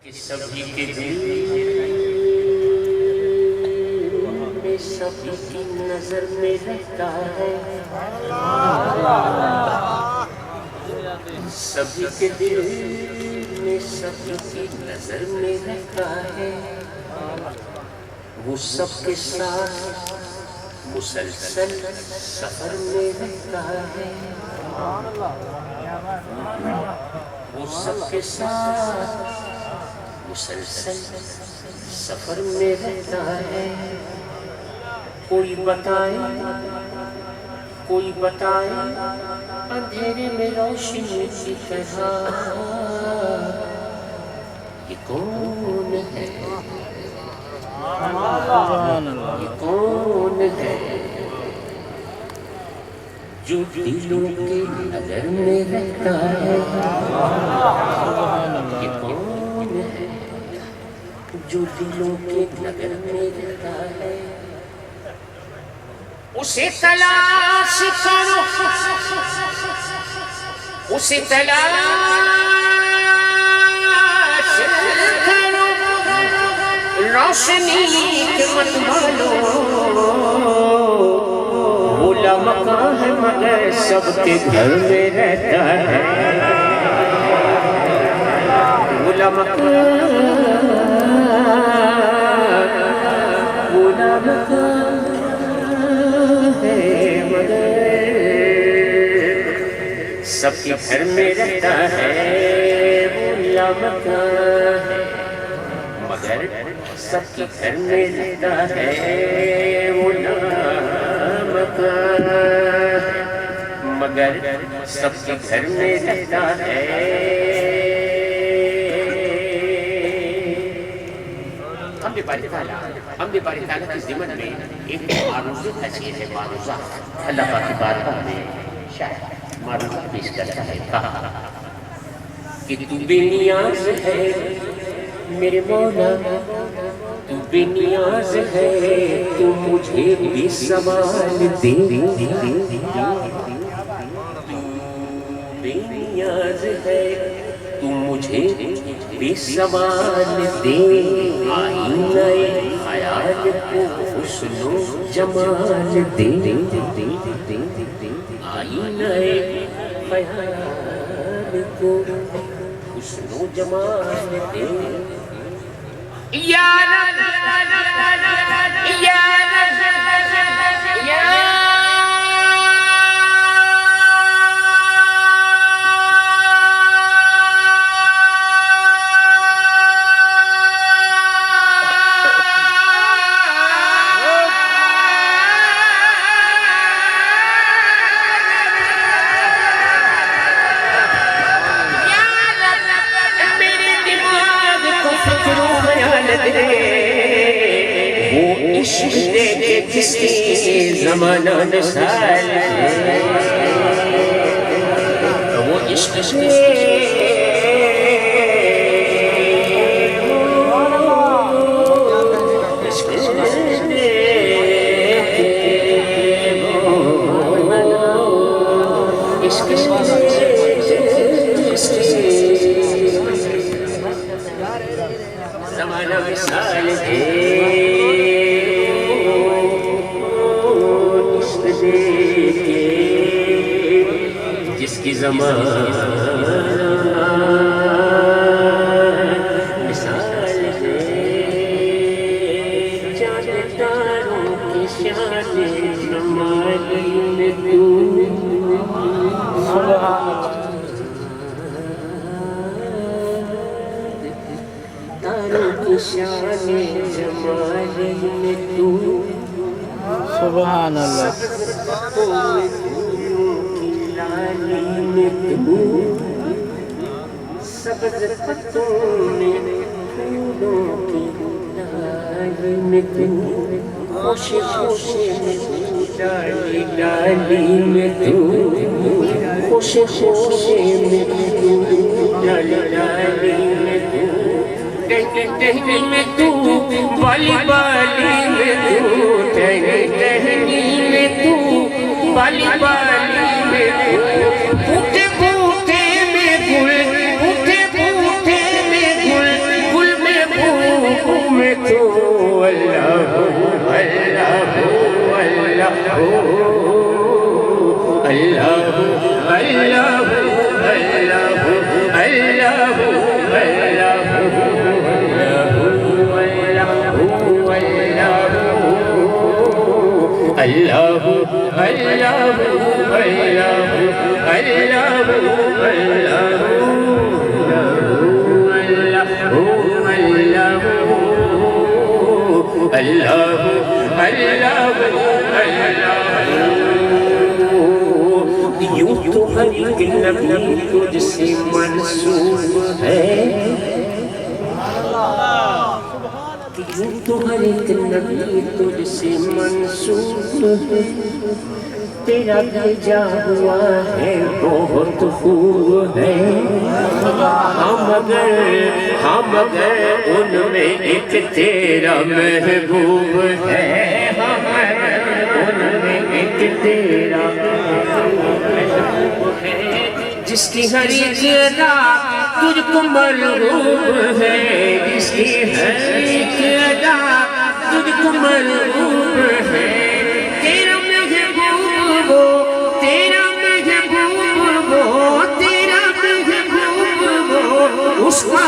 کہ سبھی کے دل میں سبھی کی نظر میں رہتا ہے، سبھی کے دل میں سبھی کی نظر میں رہتا ہے، وہ سب کے ساتھ مسلسل سفر میں رہتا ہے، وہ سب کے ساتھ مسلسل سفر میں رہتا ہے۔ کوئی بتائے اندھیرے میں روشنی کی طرح، یہ کون ہے، یہ کون ہے جو دلوں کے نظر میں رہتا ہے، یہ کون ہے جو دلوں کے نظر میں رہتا ہے۔ اسے تلاش کرو، اسے تلاش کرو، روشنی کے مت مانو، وہ لامکاں ہے مگر سب کے گھر میں رہتا ہے، وہ لامکاں سب کے گھر میں رہتا ہے، وہ لامکاں ہے مگر سب کے گھر میں رہتا ہے، وہ لامکاں ہے مگر سب کے گھر میں رہتا ہے۔ ہم نے باری تعالیٰ کی ذمت میں ایک معروض حسین ہے، معروضہ اللہ پاک کی بارگاہ میں شاید معروضہ پیش کرتا ہے، کہا کہ تو بے نیاز ہے میرے مولا، تو بے نیاز ہے، تو مجھے بھی سوال دے، تو بے نیاز ہے، تو مجھے بھی سوال دے، آئینہ خیال کو حسن و جمال دے، آئینہ خیال کو حسن و جمال دے۔ یا رب یا رب یا عشق دے کے جس کی زمانہ نسال ہے، وہ عشق دے زمانہ مثال ہے، جس کی زمانہ مثال ہے، جانتاروں کی شان جمال میں تو، تاروں کی شان جمال میں تو، سبحان اللہ، سبز پتوں میں پھولوں کی ڈال میں تو، خوشی خوشی میں ڈالی ڈالی میں تو، خوشی خوشی میں ڈالی ڈالی میں تو، ٹہنی ٹہنی میں تو، بالی بالی میں تو، ٹہنی ٹہنی میں تو، بالی بالی میں تو، بوٹے بوٹے میں گل، بوٹے بوٹے میں گل، نبی تجھ سے منسوب ہے کہ یوں تو ہر ایک نبی تجھ سے منسوب ہے تیرا بھیجا ہوا ہے بہت خوب ہے ہم اگر ان میں ایک تیرا محبوب ہے ان میں ایک تیرا محبوب ہے جس کی ہر ایک ادا تجھ کو مرغوب ہے جس کی ہر ایک ادا تجھ کو مرغوب ہے تیرا محبوب ہو تیرا محبوب ہو تیرا محبوب ہو اس کا